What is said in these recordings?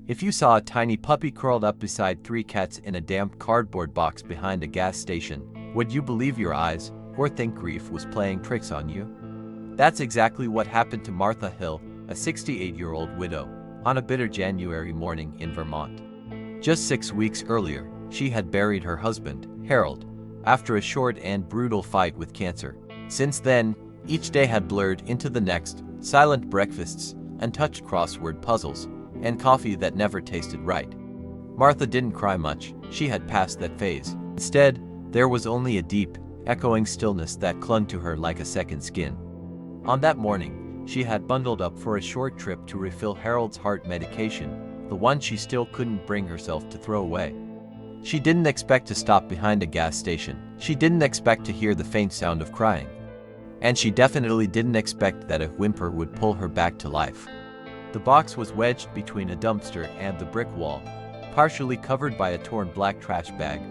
If you saw a tiny puppy curled up beside three cats in a damp cardboard box behind a gas station, would you believe your eyes, or think grief was playing tricks on you? That's exactly what happened to Martha Hill, a 68-year-old widow, on a bitter January morning in Vermont. Just 6 weeks earlier, she had buried her husband, Harold, after a short and brutal fight with cancer. Since then, each day had blurred into the next, silent breakfasts, untouched crossword puzzles, and coffee that never tasted right. Martha didn't cry much, she had passed that phase. Instead, there was only a deep, echoing stillness that clung to her like a second skin. On that morning, she had bundled up for a short trip to refill Harold's heart medication, the one she still couldn't bring herself to throw away. She didn't expect to stop behind a gas station. She didn't expect to hear the faint sound of crying. And she definitely didn't expect that a whimper would pull her back to life. The box was wedged between a dumpster and the brick wall, partially covered by a torn black trash bag.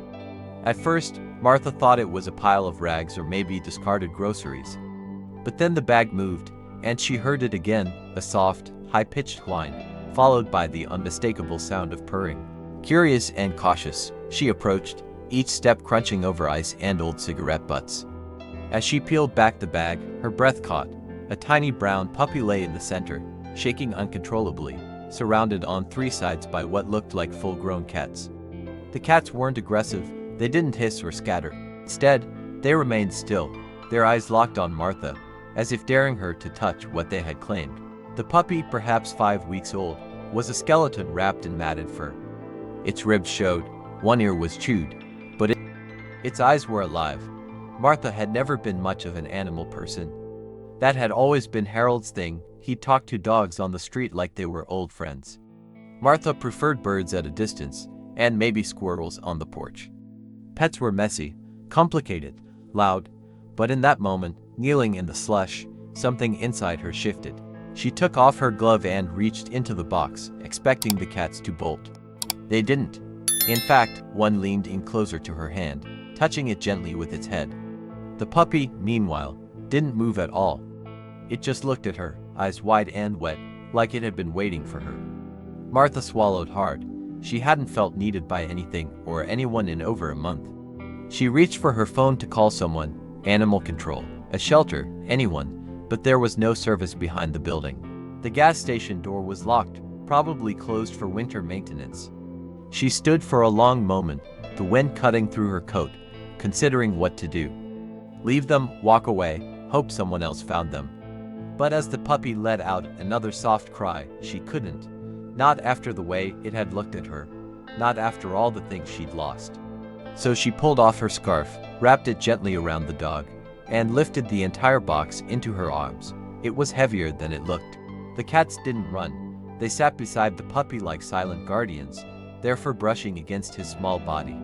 At first, Martha thought it was a pile of rags or maybe discarded groceries. But then the bag moved, and she heard it again, a soft, high-pitched whine, followed by the unmistakable sound of purring. Curious and cautious, she approached, each step crunching over ice and old cigarette butts. As she peeled back the bag, her breath caught. A tiny brown puppy lay in the center, shaking uncontrollably, surrounded on three sides by what looked like full-grown cats. The cats weren't aggressive, they didn't hiss or scatter. Instead, they remained still, their eyes locked on Martha, as if daring her to touch what they had claimed. The puppy, perhaps 5 weeks old, was a skeleton wrapped in matted fur. Its ribs showed, one ear was chewed, but its eyes were alive. Martha had never been much of an animal person. That had always been Harold's thing. He'd talk to dogs on the street like they were old friends. Martha preferred birds at a distance, and maybe squirrels on the porch. Pets were messy, complicated, loud, but in that moment, kneeling in the slush, something inside her shifted. She took off her glove and reached into the box, expecting the cats to bolt. They didn't. In fact, one leaned in closer to her hand, touching it gently with its head. The puppy, meanwhile, didn't move at all. It just looked at her, eyes wide and wet, like it had been waiting for her. Martha swallowed hard. She hadn't felt needed by anything or anyone in over a month. She reached for her phone to call someone, animal control, a shelter, anyone, but there was no service behind the building. The gas station door was locked, probably closed for winter maintenance. She stood for a long moment, the wind cutting through her coat, considering what to do. Leave them, walk away, hope someone else found them. But as the puppy let out another soft cry, she couldn't. Not after the way it had looked at her. Not after all the things she'd lost. So she pulled off her scarf, wrapped it gently around the dog, and lifted the entire box into her arms. It was heavier than it looked. The cats didn't run. They sat beside the puppy like silent guardians, their fur brushing against his small body.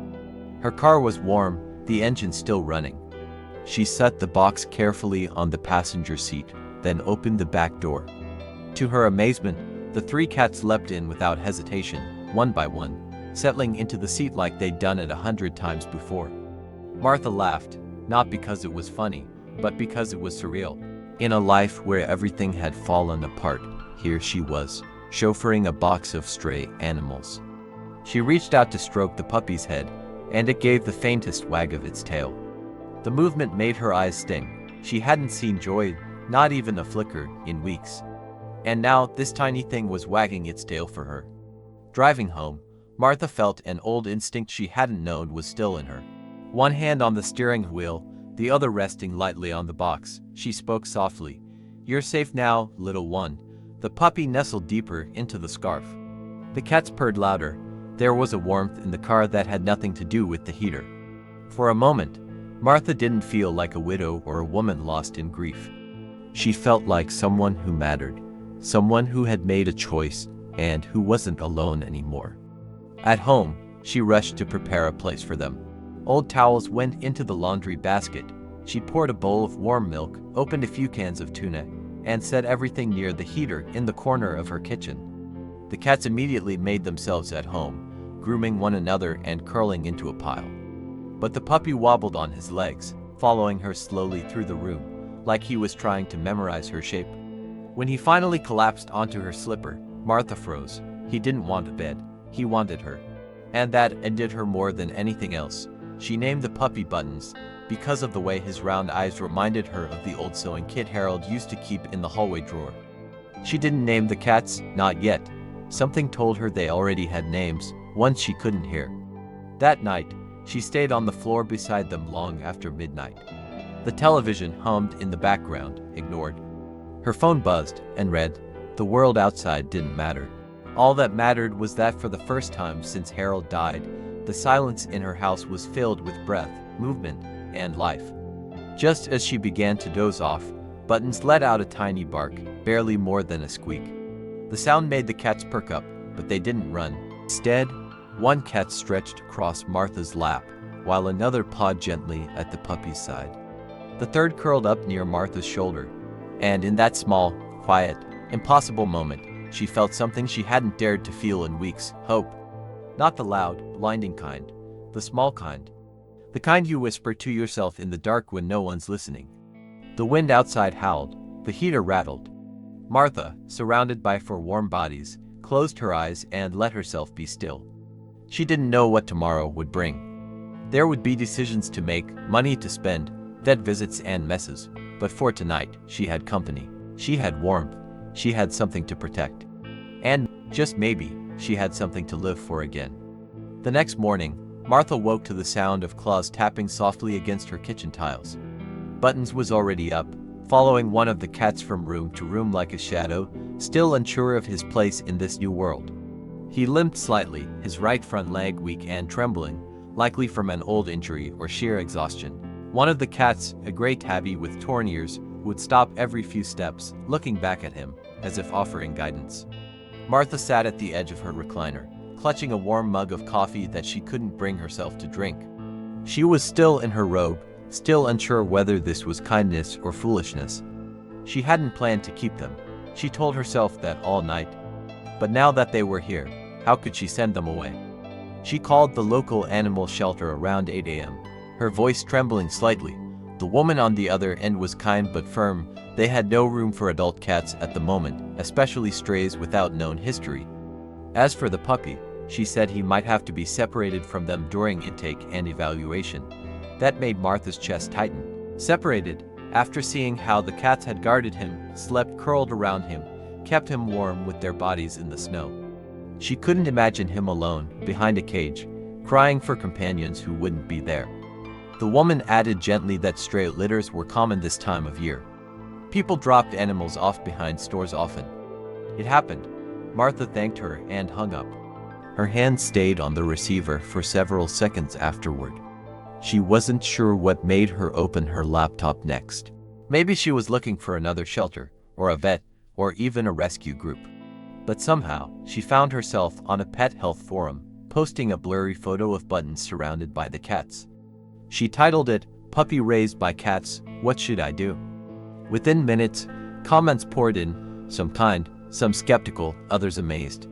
Her car was warm, the engine still running. She set the box carefully on the passenger seat, then opened the back door. To her amazement, the three cats leapt in without hesitation, one by one, settling into the seat like they'd done it 100 times before. Martha laughed, not because it was funny, but because it was surreal. In a life where everything had fallen apart, here she was, chauffeuring a box of stray animals. She reached out to stroke the puppy's head, and it gave the faintest wag of its tail. The movement made her eyes sting. She hadn't seen joy, not even a flicker, in weeks. And now, this tiny thing was wagging its tail for her. Driving home, Martha felt an old instinct she hadn't known was still in her. One hand on the steering wheel, the other resting lightly on the box, she spoke softly. "You're safe now, little one." The puppy nestled deeper into the scarf. The cats purred louder. There was a warmth in the car that had nothing to do with the heater. For a moment, Martha didn't feel like a widow or a woman lost in grief. She felt like someone who mattered, someone who had made a choice and who wasn't alone anymore. At home, she rushed to prepare a place for them. Old towels went into the laundry basket. She poured a bowl of warm milk, opened a few cans of tuna, and set everything near the heater in the corner of her kitchen. The cats immediately made themselves at home, grooming one another and curling into a pile. But the puppy wobbled on his legs, following her slowly through the room, like he was trying to memorize her shape. When he finally collapsed onto her slipper, Martha froze. He didn't want a bed, he wanted her. And that ended her more than anything else. She named the puppy Buttons, because of the way his round eyes reminded her of the old sewing kit Harold used to keep in the hallway drawer. She didn't name the cats, not yet. Something told her they already had names, ones she couldn't hear. That night, she stayed on the floor beside them long after midnight. The television hummed in the background, ignored. Her phone buzzed and read, the world outside didn't matter. All that mattered was that for the first time since Harold died, the silence in her house was filled with breath, movement, and life. Just as she began to doze off, Buttons let out a tiny bark, barely more than a squeak. The sound made the cats perk up, but they didn't run. Instead, one cat stretched across Martha's lap, while another pawed gently at the puppy's side. The third curled up near Martha's shoulder, and in that small, quiet, impossible moment, she felt something she hadn't dared to feel in weeks: hope. Not the loud, blinding kind, the small kind. The kind you whisper to yourself in the dark when no one's listening. The wind outside howled, the heater rattled. Martha, surrounded by four warm bodies, closed her eyes and let herself be still. She didn't know what tomorrow would bring. There would be decisions to make, money to spend, vet visits and messes, but for tonight, she had company. She had warmth. She had something to protect. And, just maybe, she had something to live for again. The next morning, Martha woke to the sound of claws tapping softly against her kitchen tiles. Buttons was already up, following one of the cats from room to room like a shadow, still unsure of his place in this new world. He limped slightly, his right front leg weak and trembling, likely from an old injury or sheer exhaustion. One of the cats, a gray tabby with torn ears, would stop every few steps, looking back at him, as if offering guidance. Martha sat at the edge of her recliner, clutching a warm mug of coffee that she couldn't bring herself to drink. She was still in her robe, still unsure whether this was kindness or foolishness. She hadn't planned to keep them. She told herself that all night. But now that they were here, how could she send them away? She called the local animal shelter around 8 a.m., her voice trembling slightly. The woman on the other end was kind but firm. They had no room for adult cats at the moment, especially strays without known history. As for the puppy, she said he might have to be separated from them during intake and evaluation. That made Martha's chest tighten. Separated, after seeing how the cats had guarded him, slept curled around him, kept him warm with their bodies in the snow. She couldn't imagine him alone, behind a cage, crying for companions who wouldn't be there. The woman added gently that stray litters were common this time of year. People dropped animals off behind stores often. It happened. Martha thanked her and hung up. Her hand stayed on the receiver for several seconds afterward. She wasn't sure what made her open her laptop next. Maybe she was looking for another shelter, or a vet, or even a rescue group. But somehow, she found herself on a pet health forum, posting a blurry photo of Buttons surrounded by the cats. She titled it, "Puppy Raised by Cats, What Should I Do?" Within minutes, comments poured in, some kind, some skeptical, others amazed.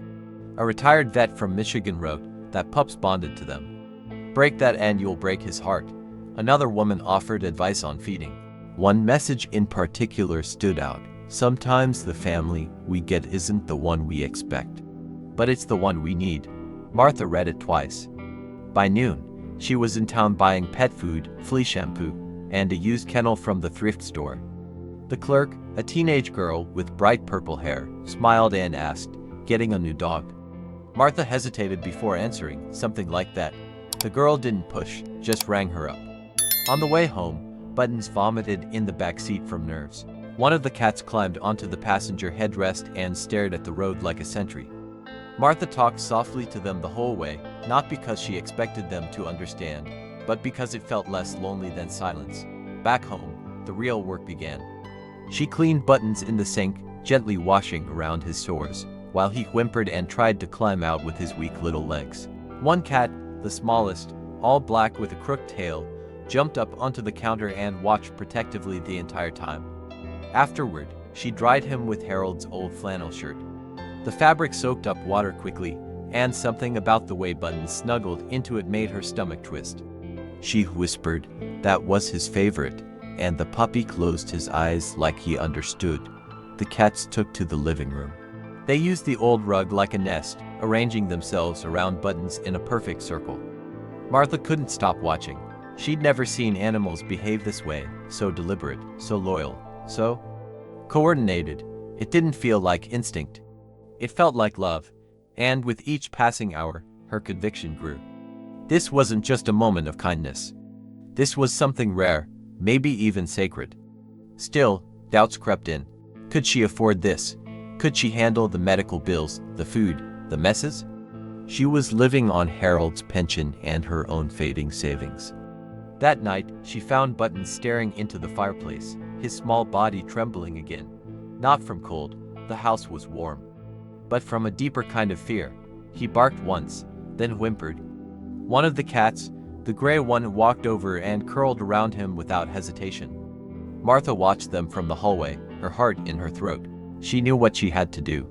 A retired vet from Michigan wrote that pups bonded to them. Break that and you'll break his heart. Another woman offered advice on feeding. One message in particular stood out. Sometimes the family we get isn't the one we expect, but it's the one we need. Martha read it twice. By noon, she was in town buying pet food, flea shampoo, and a used kennel from the thrift store. The clerk, a teenage girl with bright purple hair, smiled and asked, "Getting a new dog?" Martha hesitated before answering, something like that. The girl didn't push, just rang her up. On the way home, Buttons vomited in the back seat from nerves. One of the cats climbed onto the passenger headrest and stared at the road like a sentry. Martha talked softly to them the whole way, not because she expected them to understand, but because it felt less lonely than silence. Back home, the real work began. She cleaned Buttons in the sink, gently washing around his sores, while he whimpered and tried to climb out with his weak little legs. One cat, the smallest, all black with a crooked tail, jumped up onto the counter and watched protectively the entire time. Afterward, she dried him with Harold's old flannel shirt. The fabric soaked up water quickly, and something about the way Buttons snuggled into it made her stomach twist. She whispered that was his favorite, and the puppy closed his eyes like he understood. The cats took to the living room. They used the old rug like a nest, arranging themselves around Buttons in a perfect circle. Martha couldn't stop watching. She'd never seen animals behave this way, so deliberate, so loyal, so coordinated. It didn't feel like instinct. It felt like love, and with each passing hour, her conviction grew. This wasn't just a moment of kindness. This was something rare, maybe even sacred. Still, doubts crept in. Could she afford this? Could she handle the medical bills, the food, the messes? She was living on Harold's pension and her own fading savings. That night, she found Buttons staring into the fireplace, his small body trembling again. Not from cold, the house was warm, but from a deeper kind of fear. He barked once, then whimpered. One of the cats, the gray one, walked over and curled around him without hesitation. Martha watched them from the hallway, her heart in her throat. She knew what she had to do.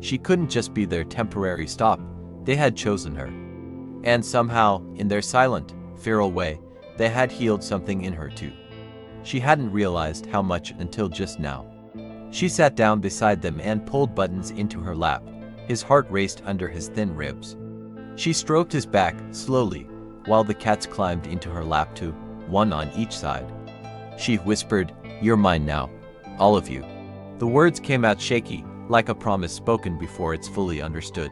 She couldn't just be their temporary stop. They had chosen her. And somehow, in their silent, feral way, they had healed something in her too. She hadn't realized how much until just now. She sat down beside them and pulled Buttons into her lap. His heart raced under his thin ribs. She stroked his back, slowly, while the cats climbed into her lap too, one on each side. She whispered, "You're mine now. All of you." The words came out shaky, like a promise spoken before it's fully understood.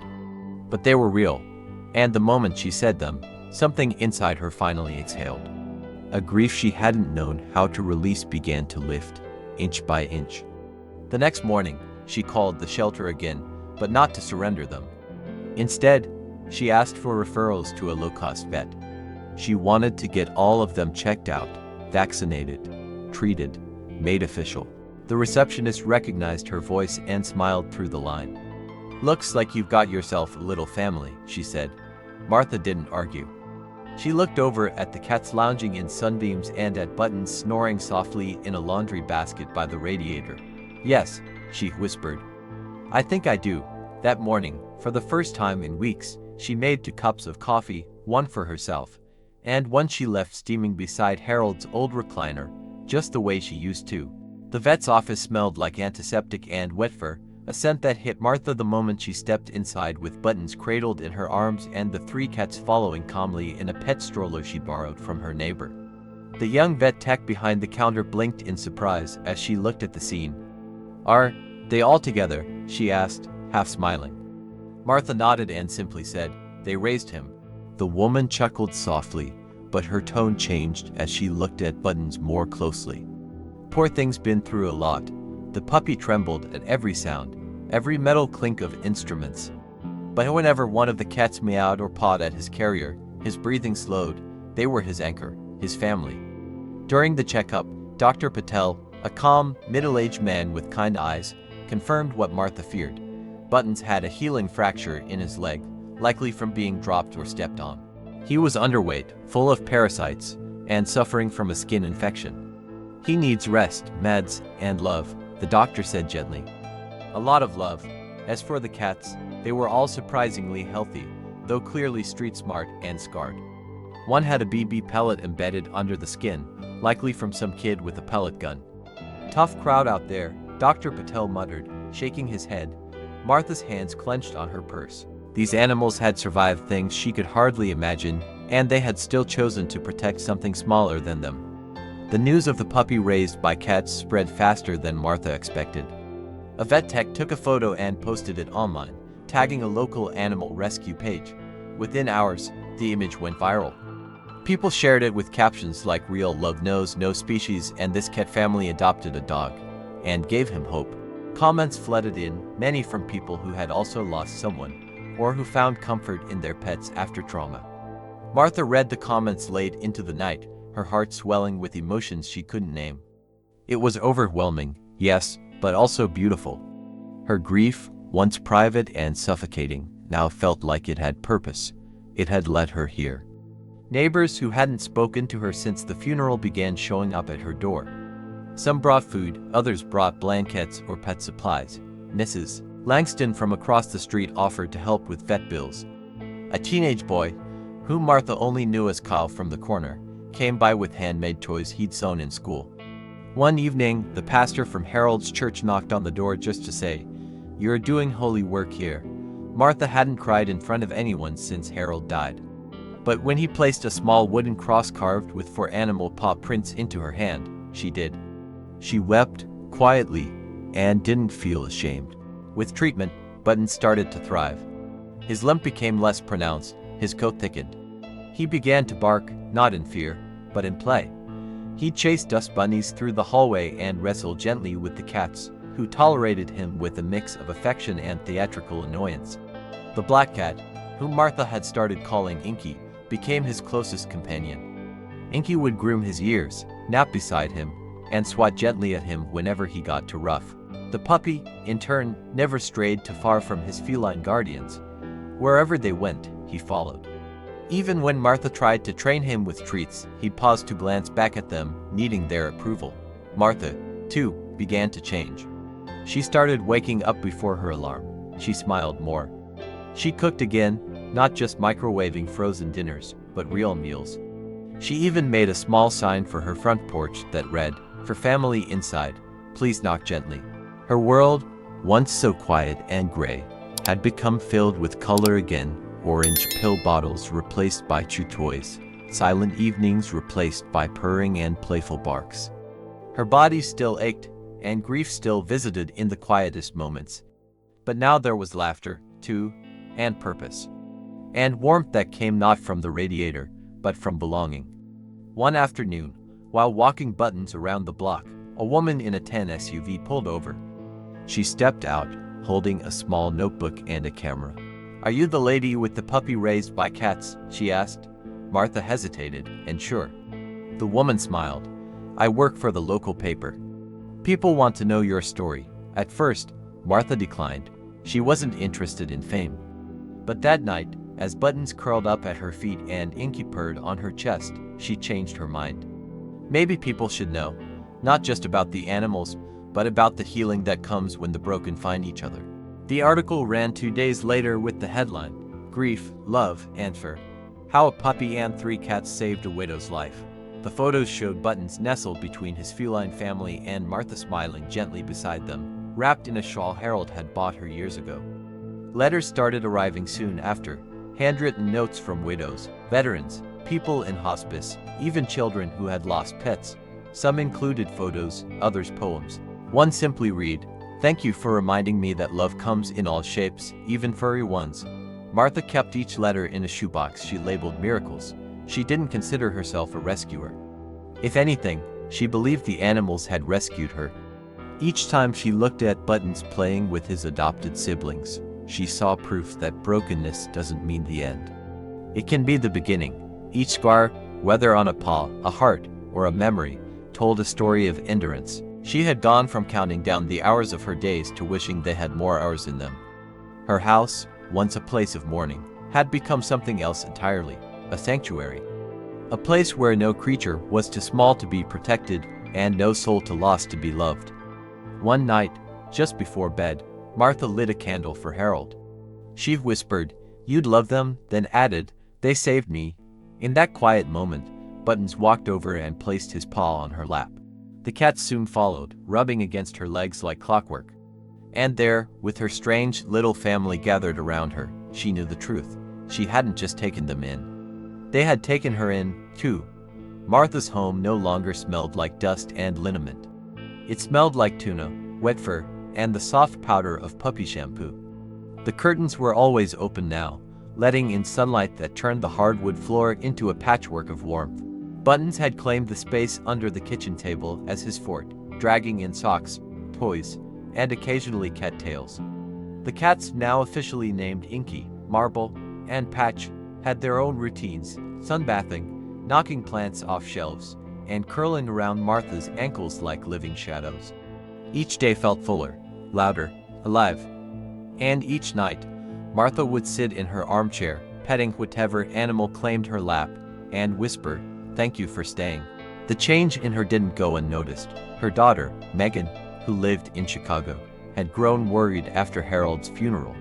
But they were real, and the moment she said them, something inside her finally exhaled. A grief she hadn't known how to release began to lift, inch by inch. The next morning, she called the shelter again, but not to surrender them. Instead, she asked for referrals to a low-cost vet. She wanted to get all of them checked out, vaccinated, treated, made official. The receptionist recognized her voice and smiled through the line. "Looks like you've got yourself a little family," she said. Martha didn't argue. She looked over at the cats lounging in sunbeams and at Buttons snoring softly in a laundry basket by the radiator. "Yes," she whispered. "I think I do." That morning, for the first time in weeks, she made 2 cups of coffee, one for herself, and one she left steaming beside Harold's old recliner, just the way she used to. The vet's office smelled like antiseptic and wet fur, a scent that hit Martha the moment she stepped inside with Buttons cradled in her arms and the 3 cats following calmly in a pet stroller she borrowed from her neighbor. The young vet tech behind the counter blinked in surprise as she looked at the scene. "Are they all together?" she asked, half smiling. Martha nodded and simply said, "They raised him." The woman chuckled softly, but her tone changed as she looked at Buttons more closely. "Poor thing's been through a lot." The puppy trembled at every sound, every metal clink of instruments. But whenever one of the cats meowed or pawed at his carrier, his breathing slowed. They were his anchor, his family. During the checkup, Dr. Patel, a calm, middle-aged man with kind eyes, confirmed what Martha feared. Buttons had a healing fracture in his leg, likely from being dropped or stepped on. He was underweight, full of parasites, and suffering from a skin infection. "He needs rest, meds, and love," the doctor said gently. "A lot of love." As for the cats, they were all surprisingly healthy, though clearly street-smart and scarred. One had a BB pellet embedded under the skin, likely from some kid with a pellet gun. "Tough crowd out there," Dr. Patel muttered, shaking his head. Martha's hands clenched on her purse. These animals had survived things she could hardly imagine, and they had still chosen to protect something smaller than them. The news of the puppy raised by cats spread faster than Martha expected. A vet tech took a photo and posted it online, tagging a local animal rescue page. Within hours, the image went viral. People shared it with captions like "Real love knows no species" and "This cat family adopted a dog," and gave him hope. Comments flooded in, many from people who had also lost someone, or who found comfort in their pets after trauma. Martha read the comments late into the night, her heart swelling with emotions she couldn't name. It was overwhelming, yes, but also beautiful. Her grief, once private and suffocating, now felt like it had purpose. It had led her here. Neighbors who hadn't spoken to her since the funeral began showing up at her door. Some brought food, others brought blankets or pet supplies. Mrs. Langston from across the street offered to help with vet bills. A teenage boy, whom Martha only knew as Kyle from the corner, came by with handmade toys he'd sewn in school. One evening, the pastor from Harold's church knocked on the door just to say, You're doing holy work here. Martha hadn't cried in front of anyone since Harold died. But when he placed a small wooden cross carved with 4 animal paw prints into her hand, she did. She wept, quietly, and didn't feel ashamed. With treatment, Buttons started to thrive. His limp became less pronounced, his coat thickened. He began to bark, not in fear, but in play. He chased dust bunnies through the hallway and wrestled gently with the cats, who tolerated him with a mix of affection and theatrical annoyance. The black cat, whom Martha had started calling Inky, became his closest companion. Inky would groom his ears, nap beside him, and swat gently at him whenever he got too rough. The puppy, in turn, never strayed too far from his feline guardians. Wherever they went, he followed. Even when Martha tried to train him with treats, he'd pause to glance back at them, needing their approval. Martha, too, began to change. She started waking up before her alarm. She smiled more. She cooked again, not just microwaving frozen dinners, but real meals. She even made a small sign for her front porch that read, "For family inside, please knock gently." Her world, once so quiet and gray, had become filled with color again. Orange pill bottles replaced by chew toys, silent evenings replaced by purring and playful barks. Her body still ached, and grief still visited in the quietest moments. But now there was laughter, too, and purpose. And warmth that came not from the radiator, but from belonging. One afternoon, while walking Buttons around the block, a woman in a tan SUV pulled over. She stepped out, holding a small notebook and a camera. "Are you the lady with the puppy raised by cats?" she asked. Martha hesitated, and sure. The woman smiled. "I work for the local paper. People want to know your story." At first, Martha declined. She wasn't interested in fame. But that night, as Buttons curled up at her feet and Inky purred on her chest, she changed her mind. Maybe people should know, not just about the animals, but about the healing that comes when the broken find each other. The article ran 2 days later with the headline, "Grief, Love, and Fur: How a Puppy and 3 Cats Saved a Widow's Life." The photos showed Buttons nestled between his feline family and Martha smiling gently beside them, wrapped in a shawl Harold had bought her years ago. Letters started arriving soon after, handwritten notes from widows, veterans, people in hospice, even children who had lost pets. Some included photos, others poems. One simply read, "Thank you for reminding me that love comes in all shapes, even furry ones." Martha kept each letter in a shoebox she labeled miracles. She didn't consider herself a rescuer. If anything, she believed the animals had rescued her. Each time she looked at Buttons playing with his adopted siblings, she saw proof that brokenness doesn't mean the end. It can be the beginning. Each scar, whether on a paw, a heart, or a memory, told a story of endurance. She had gone from counting down the hours of her days to wishing they had more hours in them. Her house, once a place of mourning, had become something else entirely, a sanctuary. A place where no creature was too small to be protected and no soul too lost to be loved. One night, just before bed, Martha lit a candle for Harold. She whispered, "You'd love them," then added, "They saved me." In that quiet moment, Buttons walked over and placed his paw on her lap. The cat soon followed, rubbing against her legs like clockwork. And there, with her strange little family gathered around her, she knew the truth. She hadn't just taken them in. They had taken her in, too. Martha's home no longer smelled like dust and liniment. It smelled like tuna, wet fur, and the soft powder of puppy shampoo. The curtains were always open now, letting in sunlight that turned the hardwood floor into a patchwork of warmth. Buttons had claimed the space under the kitchen table as his fort, dragging in socks, toys, and occasionally cattails. The cats, now officially named Inky, Marble, and Patch, had their own routines, sunbathing, knocking plants off shelves, and curling around Martha's ankles like living shadows. Each day felt fuller, louder, alive. And each night, Martha would sit in her armchair, petting whatever animal claimed her lap, and whisper, "Thank you for staying." The change in her didn't go unnoticed. Her daughter, Megan, who lived in Chicago, had grown worried after Harold's funeral.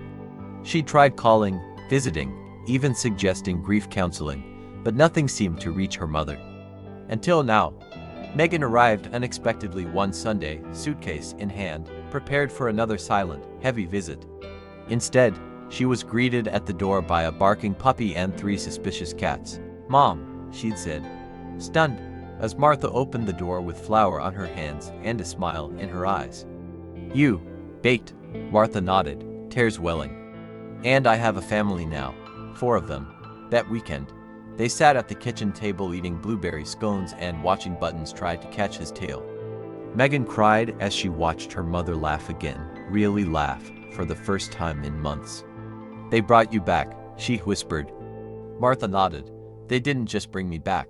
She tried calling, visiting, even suggesting grief counseling, but nothing seemed to reach her mother. Until now. Megan arrived unexpectedly one Sunday, suitcase in hand, prepared for another silent, heavy visit. Instead, she was greeted at the door by a barking puppy and 3 suspicious cats. "Mom," she'd said, stunned, as Martha opened the door with flour on her hands and a smile in her eyes. "You, baked," Martha nodded, tears welling. "And I have a family now, 4 of them." That weekend, they sat at the kitchen table eating blueberry scones and watching Buttons try to catch his tail. Megan cried as she watched her mother laugh again, really laugh, for the first time in months. "They brought you back," she whispered. Martha nodded. "They didn't just bring me back.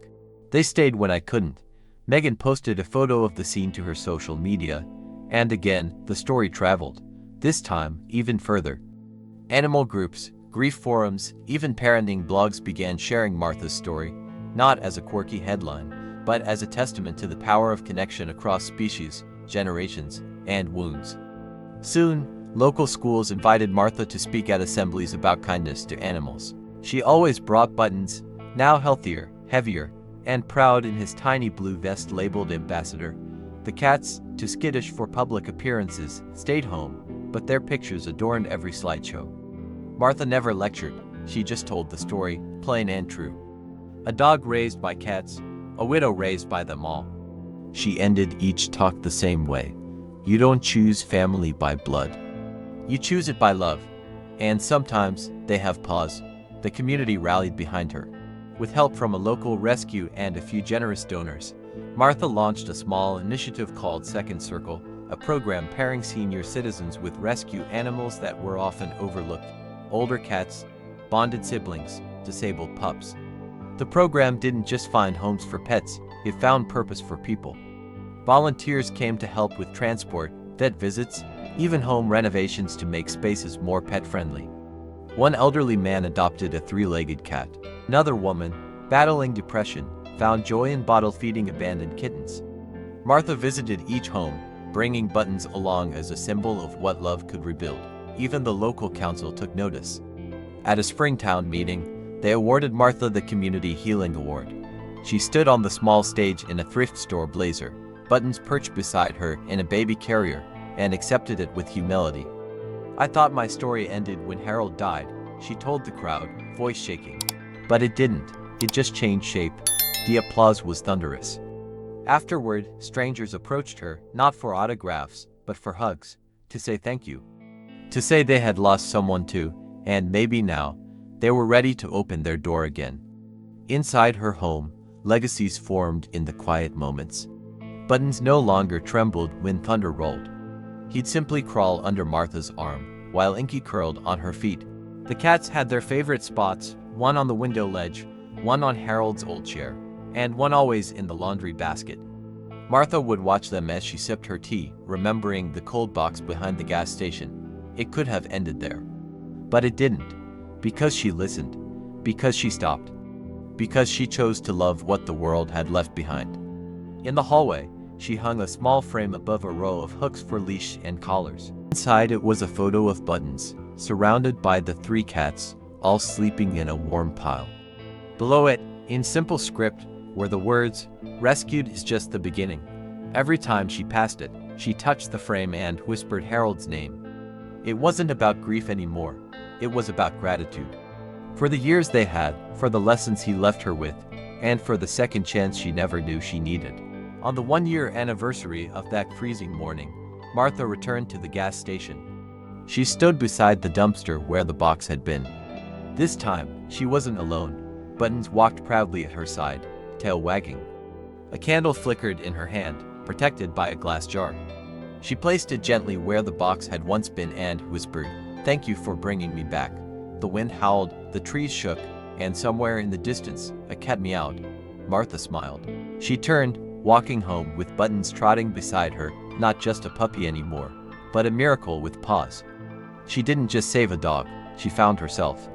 They stayed when I couldn't." Megan posted a photo of the scene to her social media, and again, the story traveled, this time even further. Animal groups, grief forums, even parenting blogs began sharing Martha's story, not as a quirky headline, but as a testament to the power of connection across species, generations, and wounds. Soon, local schools invited Martha to speak at assemblies about kindness to animals. She always brought Buttons, now healthier, heavier, and proud in his tiny blue vest labeled Ambassador. The cats, too skittish for public appearances, stayed home, but their pictures adorned every slideshow. Martha never lectured, she just told the story, plain and true. A dog raised by cats, a widow raised by them all. She ended each talk the same way. You don't choose family by blood. You choose it by love. And sometimes, they have pause. The community rallied behind her. With help from a local rescue and a few generous donors, Martha launched a small initiative called Second Circle, a program pairing senior citizens with rescue animals that were often overlooked: older cats, bonded siblings, disabled pups. The program didn't just find homes for pets, it found purpose for people. Volunteers came to help with transport, vet visits, even home renovations to make spaces more pet-friendly. One elderly man adopted a 3-legged cat. Another woman, battling depression, found joy in bottle-feeding abandoned kittens. Martha visited each home, bringing Buttons along as a symbol of what love could rebuild. Even the local council took notice. At a Springtown meeting, they awarded Martha the Community Healing Award. She stood on the small stage in a thrift store blazer, Buttons perched beside her in a baby carrier, and accepted it with humility. "I thought my story ended when Harold died," she told the crowd, voice shaking. But it didn't, it just changed shape. The applause was thunderous. Afterward, strangers approached her, not for autographs, but for hugs, to say thank you. To say they had lost someone too, and maybe now, they were ready to open their door again. Inside her home, legacies formed in the quiet moments. Buttons no longer trembled when thunder rolled. He'd simply crawl under Martha's arm, while Inky curled on her feet. The cats had their favorite spots, one on the window ledge, one on Harold's old chair, and one always in the laundry basket. Martha would watch them as she sipped her tea, remembering the cold box behind the gas station. It could have ended there. But it didn't. Because she listened. Because she stopped. Because she chose to love what the world had left behind. In the hallway, she hung a small frame above a row of hooks for leash and collars. Inside it was a photo of Buttons, surrounded by the 3 cats, all sleeping in a warm pile. Below it, in simple script, were the words, "Rescued is just the beginning." Every time she passed it, she touched the frame and whispered Harold's name. It wasn't about grief anymore, it was about gratitude. For the years they had, for the lessons he left her with, and for the second chance she never knew she needed. On the 1-year anniversary of that freezing morning, Martha returned to the gas station. She stood beside the dumpster where the box had been. This time, she wasn't alone. Buttons walked proudly at her side, tail wagging. A candle flickered in her hand, protected by a glass jar. She placed it gently where the box had once been and whispered, "Thank you for bringing me back." The wind howled, the trees shook, and somewhere in the distance, a cat meowed. Martha smiled. She turned, walking home with Buttons trotting beside her, not just a puppy anymore, but a miracle with paws. She didn't just save a dog, she found herself.